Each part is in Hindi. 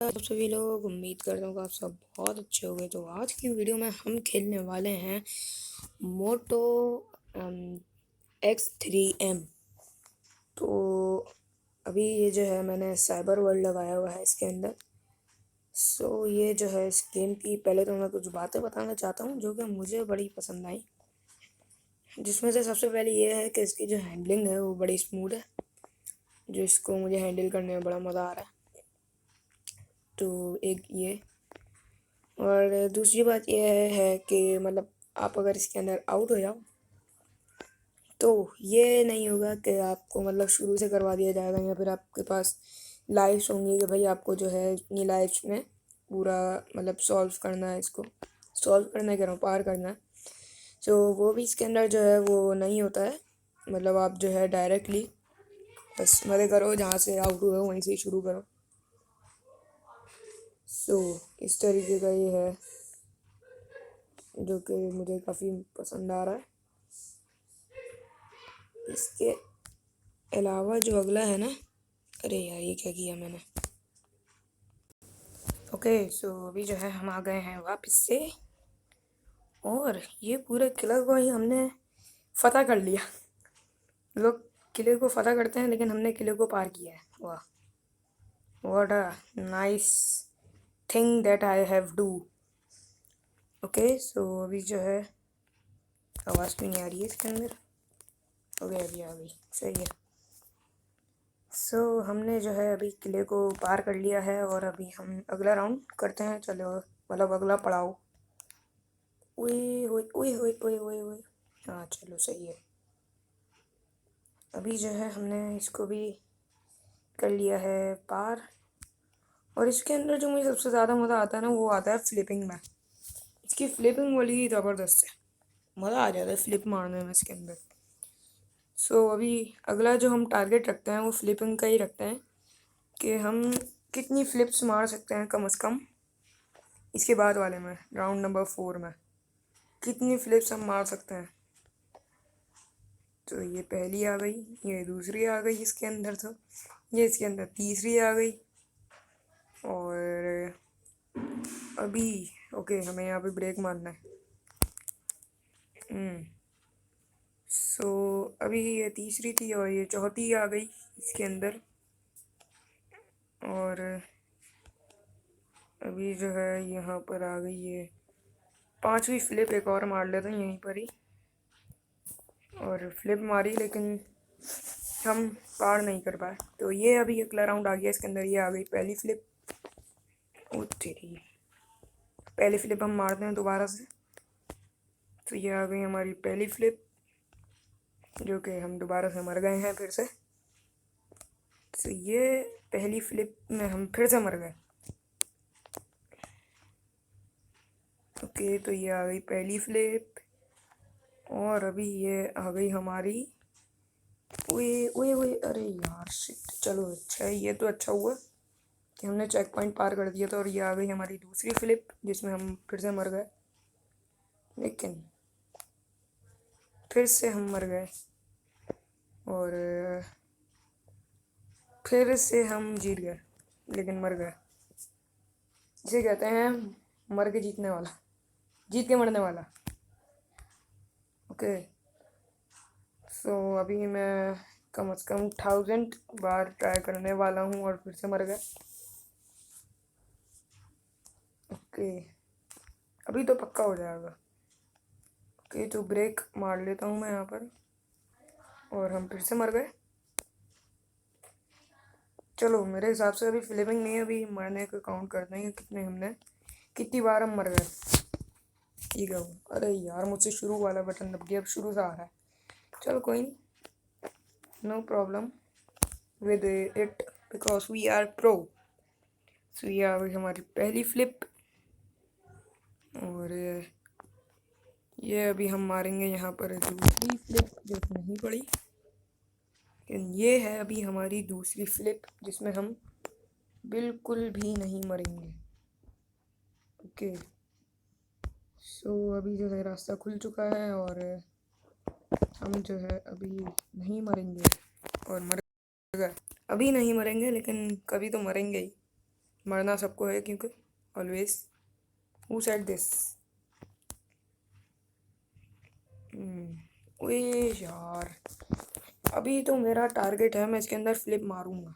आप सभी लोग उम्मीद करता हूँ कि आप सब बहुत अच्छे होंगे। तो आज की वीडियो में हम खेलने वाले हैं मोटो X3M। तो अभी ये जो है मैंने साइबर वर्ल्ड लगाया हुआ है इसके अंदर। ये जो है इस गेम की पहले तो मैं कुछ बातें बताना चाहता हूँ जो कि मुझे बड़ी पसंद आई, जिसमें से सबसे पहले ये है कि इसकी जो हैंडलिंग है वो बड़ी स्मूथ है, जो इसको मुझे हैंडल करने में बड़ा मज़ा आ रहा है। तो एक ये, और दूसरी बात यह है कि मतलब आप अगर इसके अंदर आउट हो जाओ तो ये नहीं होगा कि आपको मतलब शुरू से करवा दिया जाएगा, या फिर आपके पास लाइफ्स होंगी कि भाई आपको जो है इतनी लाइफ्स में पूरा मतलब सॉल्व करना है, इसको सॉल्व करना कह रहा हूँ, पार करना है। वो भी इसके अंदर जो है वो नहीं होता है। मतलब आप जो है डायरेक्टली बस मज़े करो, जहाँ से आउट हुए वहीं से ही शुरू करो। इस तरीके का ये है जो कि मुझे काफ़ी पसंद आ रहा है। इसके अलावा जो अगला है ना, अरे यार ये क्या किया मैंने। ओके, अभी जो है हम आ गए हैं वापस से, और ये पूरे किले को ही हमने फतह कर लिया। लोग किले को फतह करते हैं लेकिन हमने किले को पार किया है। वाह, what a nice thing that I have do. Okay, अभी जो है आवाज़ क्यों नहीं आ रही है इसके अंदर। ओके, अभी आ गई, सही है। हमने जो है अभी किले को पार कर लिया है, और अभी हम अगला राउंड करते हैं। चलो, मतलब अगला पड़ाव। ओए ओए ओए ओए ओए ओए ओए, हाँ चलो सही है। अभी जो है हमने इसको भी कर लिया है पार, और इसके अंदर जो मुझे सबसे ज़्यादा मज़ा आता है ना, वो आता है फ्लिपिंग में। इसकी फ्लिपिंग वाली ज़बरदस्त है, मज़ा आ जाता है फ्लिप मारने में इसके अंदर। अभी अगला जो हम टारगेट रखते हैं वो फ्लिपिंग का ही रखते हैं, कि हम कितनी फ्लिप्स मार सकते हैं कम से कम। इसके बाद वाले में राउंड नंबर 4 में कितनी फ्लिप्स हम मार सकते हैं। तो ये पहली आ गई, ये दूसरी आ गई इसके अंदर, तो ये इसके अंदर तीसरी आ गई, और अभी ओके हमें यहाँ पे ब्रेक मारना है। अभी ये तीसरी थी और ये चौथी आ गई इसके अंदर, और अभी जो है यहाँ पर आ गई ये पांचवी फ्लिप। एक और मार लेते हैं यहीं पर ही, और फ्लिप मारी लेकिन हम पार नहीं कर पाए। तो ये अभी अगला राउंड आ गया, इसके अंदर ये आ गई पहली फ्लिप। ओ तेरी, पहली फ्लिप हम मारते हैं दोबारा से। तो ये आ गई हमारी पहली फ्लिप, जो कि हम दोबारा से मर गए हैं फिर से। तो ये पहली फ्लिप में हम फिर से मर गए। ओके, तो ये आ गई पहली फ्लिप, और अभी ये आ गई हमारी, ओए ओए ओए, अरे यार शिट। चलो अच्छा है, ये तो अच्छा हुआ कि हमने चेक पॉइंट पार कर दिया था, और ये आ गई हमारी दूसरी फ्लिप जिसमें हम फिर से मर गए, लेकिन फिर से हम मर गए, और फिर से हम जीत गए लेकिन मर गए। इसे कहते हैं मर के जीतने वाला, जीत के मरने वाला। ओके, अभी मैं कम से कम 1000 बार ट्राई करने वाला हूँ और फिर से मर गया। ओके, अभी तो पक्का हो जाएगा। ओके, तो ब्रेक मार लेता हूँ मैं यहाँ पर, और हम फिर से मर गए। चलो मेरे हिसाब से अभी फ्लिपिंग नहीं है, अभी मरने का काउंट करते हैं कितने हमने, कितनी बार हम मर गए। ये क्या हुआ? अरे यार मुझसे शुरू वाला बटन दब गया, अब शुरू से आ रहा है। चलो कोई नहीं, no problem with it, because we are pro. ये आ गई हमारी पहली फ्लिप, और ये अभी हम मारेंगे यहाँ पर दूसरी फ्लिप जो नहीं पड़ी, लेकिन ये है अभी हमारी दूसरी फ्लिप जिसमें हम बिल्कुल भी नहीं मरेंगे। ओके, अभी जो है रास्ता खुल चुका है, और हम जो है अभी नहीं मरेंगे, और मर गए। अभी नहीं मरेंगे लेकिन कभी तो मरेंगे ही। मरना सबको है क्योंकि ऑलवेज। Who said this? ओए यार, अभी तो मेरा टारगेट है मैं इसके अंदर फ्लिप मारूंगा,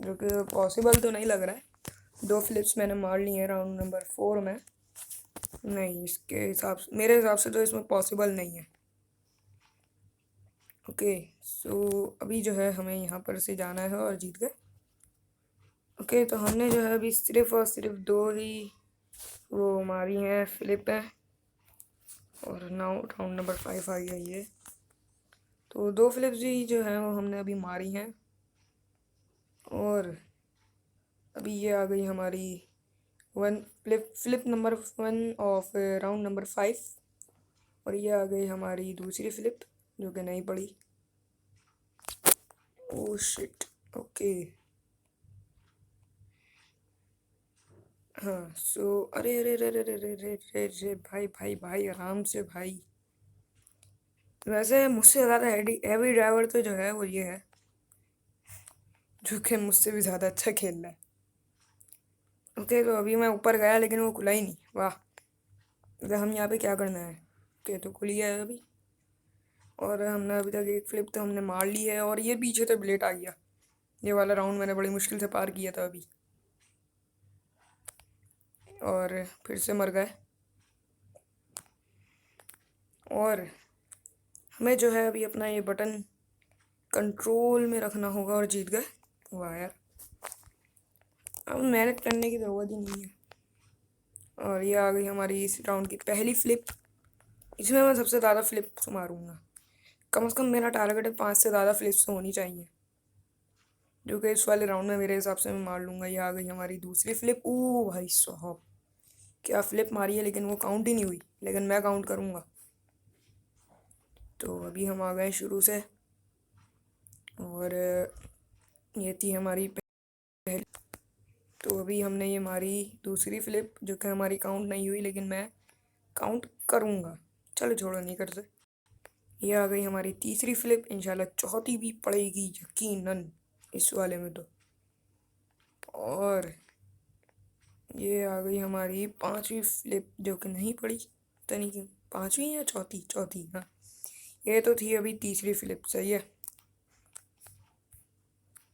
जो कि पॉसिबल तो नहीं लग रहा है। 2 फ्लिप्स मैंने मार ली हैं राउंड नंबर 4 में। नहीं, इसके हिसाब से, मेरे हिसाब से तो इसमें पॉसिबल नहीं है। ओके, सो अभी जो है हमें यहाँ पर से जाना है और जीत गए। ओके, तो हमने जो है अभी सिर्फ और सिर्फ 2 ही वो मारी हैं फ्लिप है, और नाउ राउंड नंबर 5 आ गया ये। तो 2 फ्लिप्स ही जो है वो हमने अभी मारी हैं, और अभी ये आ गई हमारी flip number 1 of round number 5, और ये आ गई हमारी दूसरी फ्लिप जो कि नहीं पड़ी। Oh shit. ओके, हाँ, सो अरे अरे अरे अरे अरे अरे अरे अरे, भाई भाई भाई आराम से भाई। वैसे मुझसे ज़्यादा हैवी ड्राइवर तो जो है वो ये है, जो कि मुझसे भी ज़्यादा अच्छा खेल रहा है। ओके, तो अभी मैं ऊपर गया लेकिन वो खुला ही नहीं। वाह, तो हम यहाँ पे क्या करना है? ओके, तो खुल गया है अभी, और हमने अभी तक एक फ्लिप तो हमने मार ली है, और ये पीछे तो ब्लेड आ गया। ये वाला राउंड मैंने बड़ी मुश्किल से पार किया था अभी, और फिर से मर गए। और हमें जो है अभी अपना ये बटन कंट्रोल में रखना होगा, और जीत गए। वाह यार, अब मेहनत करने की ज़रूरत ही नहीं है। और ये आ गई हमारी इस राउंड की पहली फ्लिप। इसमें मैं सबसे ज़्यादा फ्लिप्स मारूंगा, कम से कम मेरा टारगेट है 5 से ज़्यादा फ्लिप्स होनी चाहिए, जो कि इस वाले राउंड में मेरे हिसाब से मैं मार लूँगा। ये आ गई हमारी दूसरी फ्लिप। ओ भाई साहब, क्या फ्लिप मारी है, लेकिन वो काउंट ही नहीं हुई, लेकिन मैं काउंट करूँगा। तो अभी हम आ गए शुरू से, और ये थी हमारी पहली। तो अभी हमने ये मारी दूसरी फ्लिप, जो कि हमारी काउंट नहीं हुई, लेकिन मैं काउंट करूँगा। चलो छोड़ो, नहीं करते। ये आ गई हमारी तीसरी फ्लिप, इंशाल्लाह चौथी भी पड़ेगी यकीनन इस वाले में तो। और ये आ गई हमारी पांचवी फ्लिप, जो कि नहीं पड़ी, पता नहीं क्यों। पांचवी या चौथी? चौथी, हाँ। ये तो थी अभी तीसरी फ्लिप, सही है।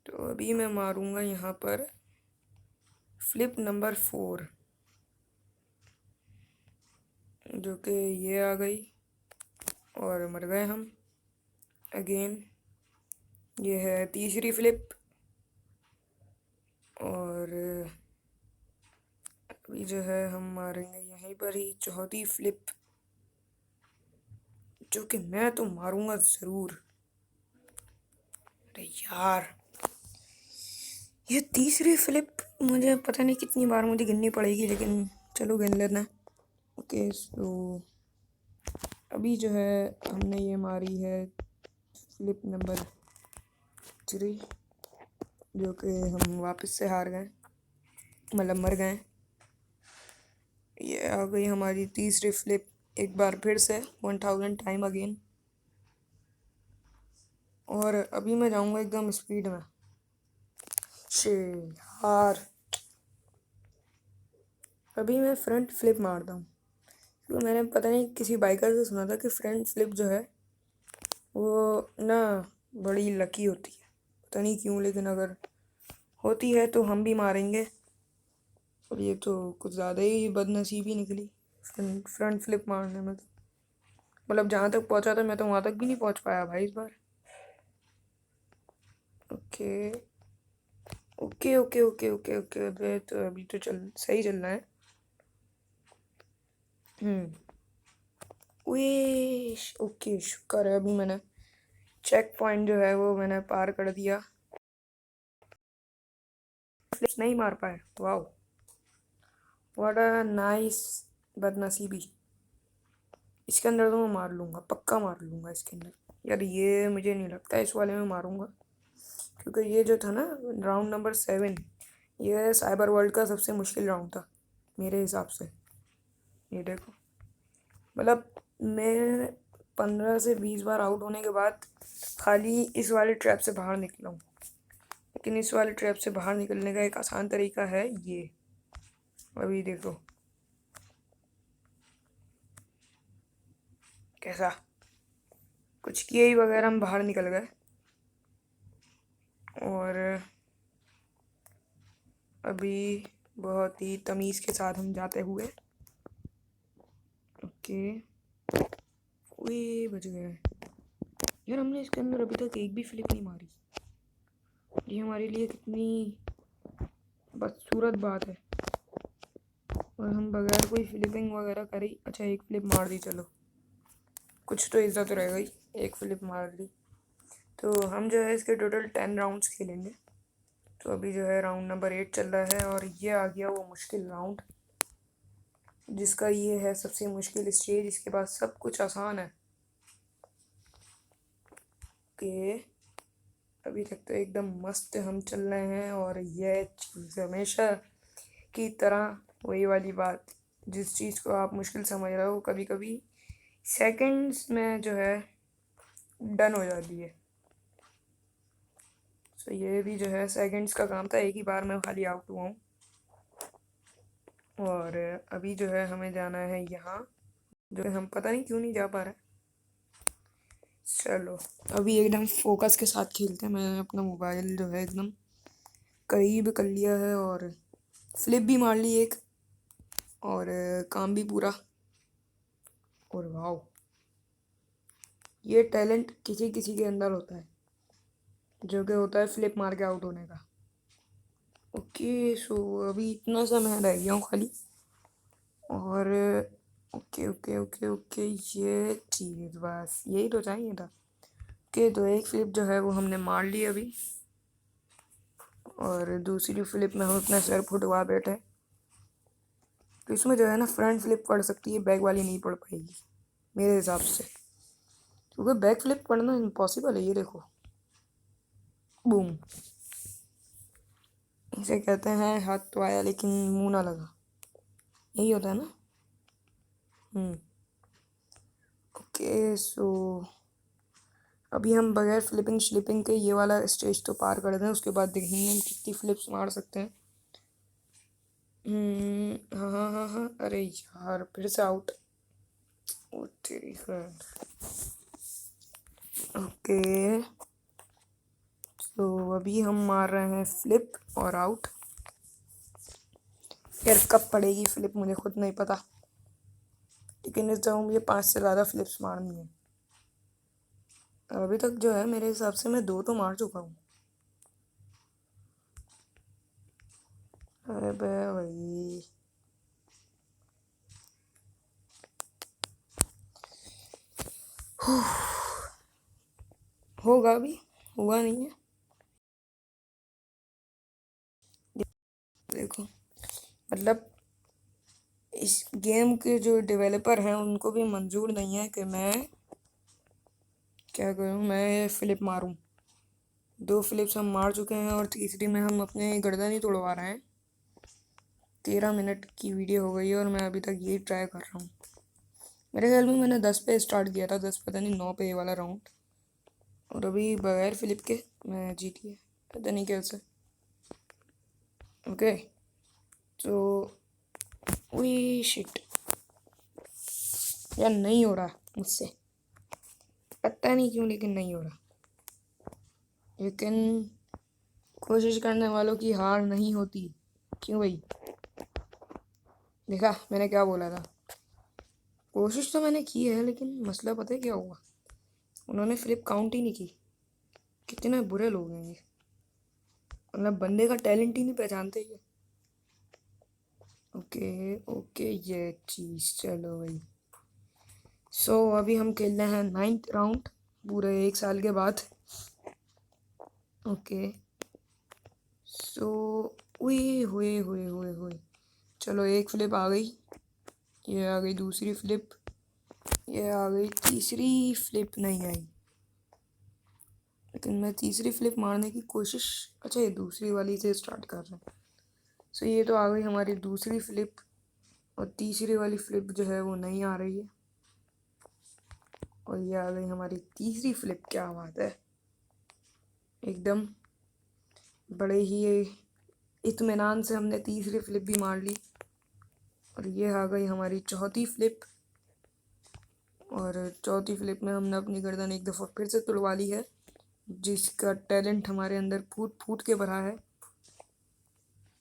तो अभी मैं मारूंगा यहाँ पर फ्लिप नंबर 4, जो कि ये आ गई, और मर गए हम अगेन। ये है तीसरी फ्लिप, और अभी जो है हम मारेंगे यहीं पर ही चौथी फ्लिप, जो कि मैं तो मारूंगा ज़रूर। अरे यार, ये तीसरी फ्लिप मुझे पता नहीं कितनी बार मुझे गिननी पड़ेगी, लेकिन चलो गिन लेना। ओके, सो अभी जो है हमने ये मारी है फ्लिप नंबर 3, जो कि हम वापस से हार गए, मतलब मर गए। ये आ गई हमारी तीसरी फ्लिप, एक बार फिर से 1000 टाइम अगेन। और अभी मैं जाऊंगा एकदम स्पीड में। शे यार, अभी मैं फ्रंट फ्लिप मारता हूँ, तो मैंने पता नहीं किसी बाइकर से सुना था कि फ्रंट फ्लिप जो है वो ना बड़ी लकी होती है, पता नहीं क्यों, लेकिन अगर होती है तो हम भी मारेंगे। और ये तो कुछ ज़्यादा ही बदनसीबी निकली फ्रंट फ्लिप मारने में। तो मतलब जहाँ तक पहुँचा था मैं तो वहाँ तक भी नहीं पहुँच पाया भाई इस बार। Okay okay okay okay okay okay, अबे तो अभी तो सही चल रहा है। ओके, शुक्र है अभी मैंने चेक पॉइंट जो है वो मैंने पार कर दिया। फ्लिप्स नहीं मार पाए, वाओ, व्हाट अ नाइस बदनसीबी। इसके अंदर तो मैं मार लूँगा, पक्का मार लूँगा इसके अंदर। यार ये मुझे नहीं लगता इस वाले में मारूँगा, क्योंकि ये जो था ना राउंड नंबर 7, ये साइबर वर्ल्ड का सबसे मुश्किल राउंड था मेरे हिसाब से। ये देखो, मतलब मैं 15 से 20 बार आउट होने के बाद खाली इस वाले ट्रैप से बाहर निकला हूँ, लेकिन इस वाले ट्रैप से बाहर निकलने का एक आसान तरीका है ये। अभी देखो कैसा, कुछ किए ही वगैरह हम बाहर निकल गए। और अभी बहुत ही तमीज़ के साथ हम जाते हुए, ओके, वे बच गए यार। हमने इसके अंदर अभी तक एक भी फ्लिप नहीं मारी। ये हमारे लिए कितनी बदसूरत बात है। और हम बगैर कोई फ्लिपिंग वगैरह करी, अच्छा एक फ्लिप मार दी, चलो कुछ तो इज्जत रह गई, एक फ्लिप मार दी। तो हम जो है इसके टोटल 10 राउंड्स खेलेंगे। तो अभी जो है राउंड नंबर 8 चल रहा है और ये आ गया वो मुश्किल राउंड, जिसका ये है सबसे मुश्किल स्टेज। इसके बाद सब कुछ आसान है। ओके, अभी तक तो एकदम मस्त हम चल रहे हैं। और यह चीज़ हमेशा की तरह वही वाली बात, जिस चीज़ को आप मुश्किल समझ रहे हो कभी कभी सेकंड्स में जो है डन हो जाती है। तो ये भी जो है सेकंड्स का काम था, एक ही बार में खाली आउट हुआ हूँ। और अभी जो है हमें जाना है यहाँ, जो है हम पता नहीं क्यों नहीं जा पा रहे। चलो अभी एकदम फोकस के साथ खेलते हैं। मैंने अपना मोबाइल जो है एकदम करीब कर लिया है और फ्लिप भी मार ली एक, और काम भी पूरा। और वाह, ये टैलेंट किसी किसी के अंदर होता है, जो कि होता है फ्लिप मार के आउट होने का। ओके, सो अभी इतना सा मैं रह गया हूँ खाली। और ओके ओके ओके ओके, ये चीज़ बस यही तो चाहिए था। ओके, तो एक फ्लिप जो है वो हमने मार ली अभी, और दूसरी फ्लिप में हम अपना सर फुटवा बैठे। तो इसमें जो है ना फ्रंट फ्लिप पड़ सकती है, बैक वाली नहीं पड़ पाएगी मेरे हिसाब से, क्योंकि बैक फ्लिप पढ़ना इम्पॉसिबल है। ये देखो, बूम, इसे कहते हैं हाथ तो आया लेकिन मुंह ना लगा, यही होता है ना। ओके, सो अभी हम बगैर फ्लिपिंग श्लिपिंग के ये वाला स्टेज तो पार कर दें, उसके बाद देखेंगे हम कितनी फ्लिप्स मार सकते हैं। हाँ हाँ हाँ हाँ, अरे यार फिर से आउट। ओ तेरी खैर। ओके, तो अभी हम मार रहे हैं फ्लिप और आउट। यार कब पड़ेगी फ्लिप मुझे खुद नहीं पता, लेकिन इस दफ़ा मुझे 5 से ज़्यादा फ्लिप्स मारनी है। अभी तक जो है मेरे हिसाब से मैं 2 तो मार चुका हूँ। अरे भाई, होगा, अभी हुआ नहीं है। देखो, मतलब इस गेम के जो डेवलपर हैं उनको भी मंजूर नहीं है कि मैं क्या करूं, मैं फ्लिप मारूं। 2 फ्लिप्स हम मार चुके हैं और तीसरी में हम अपने गर्दन ही तोड़वा रहे हैं। 13 मिनट की वीडियो हो गई है और मैं अभी तक यही ट्राई कर रहा हूँ। मेरे ख्याल में मैंने 10 पे स्टार्ट किया था, 10 पता नहीं 9 पे ये वाला राउंड, और अभी बगैर फ्लिप के मैं जीत गया, पता नहीं कैसे। ओके, तो वी शिट, यार नहीं हो रहा मुझसे, पता नहीं क्यों लेकिन नहीं हो रहा। लेकिन कोशिश करने वालों की हार नहीं होती, क्यों भाई? देखा मैंने क्या बोला था, कोशिश तो मैंने की है, लेकिन मसला पता है क्या हुआ, उन्होंने फ्लिप काउंट ही नहीं की। कितने बुरे लोग हैं ये, मतलब बंदे का टैलेंट ही नहीं पहचानते ये। ओके ओके, ये चीज़, चलो भाई। सो अभी हम खेल रहे हैं 9th राउंड पूरे 1 साल के बाद। ओके, सो हुए हुए हुए हुए हुए, चलो एक फ्लिप आ गई, ये आ गई दूसरी फ्लिप, ये आ गई तीसरी फ्लिप, नहीं आई, लेकिन मैं तीसरी फ्लिप मारने की कोशिश, अच्छा ये दूसरी वाली से स्टार्ट कर रहे हैं। सो ये तो आ गई हमारी दूसरी फ्लिप, और तीसरी वाली फ्लिप जो है वो नहीं आ रही है, और ये आ गई हमारी तीसरी फ्लिप। क्या बात है, एकदम बड़े ही इत्मीनान से हमने तीसरी फ्लिप भी मार ली और ये आ गई हमारी चौथी फ्लिप। और चौथी फ्लिप में हमने अपनी गर्दन एक दफ़ा फिर से तुड़वा ली है, जिसका टैलेंट हमारे अंदर फूट फूट के भरा है।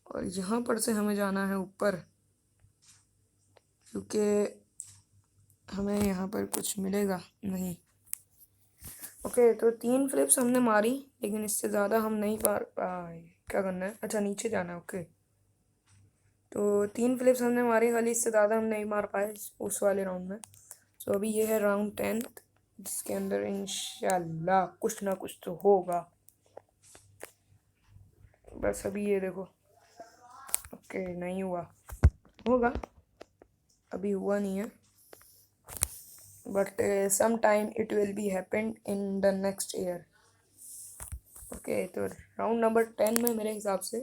और यहाँ पर से हमें जाना है ऊपर, क्योंकि हमें यहाँ पर कुछ मिलेगा नहीं। ओके, तो 3 फ्लिप्स हमने मारी, लेकिन इससे ज़्यादा हम नहीं पार पाए। क्या करना है? अच्छा, नीचे जाना है। ओके, तो 3 फ्लिप्स हमने मारी खाली, इससे ज़्यादा हम नहीं मार पाए उस वाले राउंड में। तो अभी ये है राउंड 10, जिसके अंदर इंशाल्लाह कुछ ना कुछ तो होगा। बस अभी ये देखो। ओके, नहीं हुआ, होगा, अभी हुआ नहीं है, but some time it will be happened in the next year. Okay, तो राउंड नंबर 10 में मेरे हिसाब से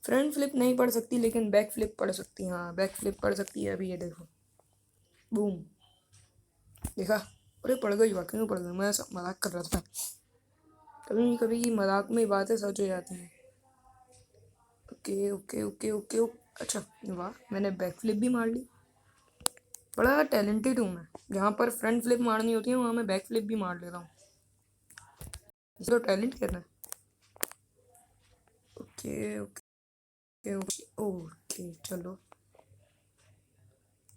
फ्रंट फ्लिप नहीं पड़ सकती, लेकिन बैक फ्लिप पड़ सकती है। हाँ, बैक फ्लिप पड़ सकती है। अभी ये देखो, बूम, देखा? अरे पड़ गई, वाकई में पड़ गई। मैं मजाक कर रहा था। कभी कभी मजाक में बातें सच हो जाती हैं। ओके ओके ओके ओके अच्छा, वाह, मैंने बैक फ्लिप भी मार ली। बड़ा टैलेंटेड हूँ मैं। जहाँ पर फ्रंट फ्लिप मारनी होती है वहाँ मैं बैक फ्लिप भी मार लेता हूँ। इसे तो टैलेंट कहना है। ओके ओके ओके ओके, चलो।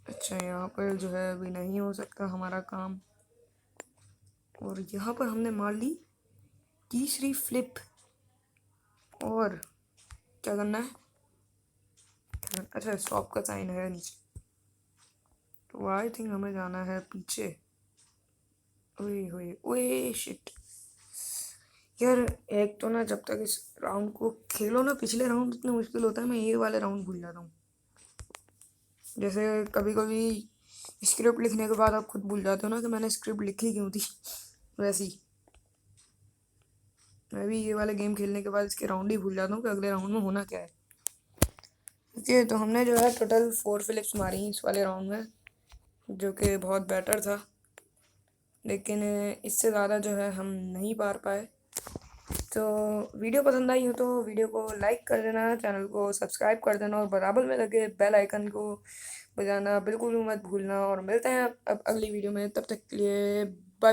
अच्छा, यहाँ पर जो है अभी नहीं हो सकता हमारा काम। और यहाँ पर हमने मार ली तीसरी फ्लिप। और क्या करना है? अच्छा, स्टॉप का साइन है नीचे, तो आई थिंक हमें जाना है पीछे। ओए ओए ओए शिट यार, एक तो ना, जब तक इस राउंड को खेलो ना, पिछले राउंड इतना मुश्किल होता है, मैं ये वाले राउंड भूल जाता हूँ। जैसे कभी कभी स्क्रिप्ट लिखने के बाद आप खुद भूल जाते हो ना कि मैंने स्क्रिप्ट लिखी क्यों थी। वैसी मैं भी ये वाले गेम खेलने के बाद इसके राउंड ही भूल जाता हूँ कि अगले राउंड में होना क्या है। ओके, तो हमने जो है टोटल 4 फ्लिप्स मारी इस वाले राउंड में, जो कि बहुत बेटर था, लेकिन इससे ज़्यादा जो है हम नहीं पार पाए। तो वीडियो पसंद आई हो तो वीडियो को लाइक कर देना, चैनल को सब्सक्राइब कर देना और बराबर में लगे बेल आइकन को बजाना बिल्कुल मत भूलना। और मिलते हैं अब अगली वीडियो में, तब तक के लिए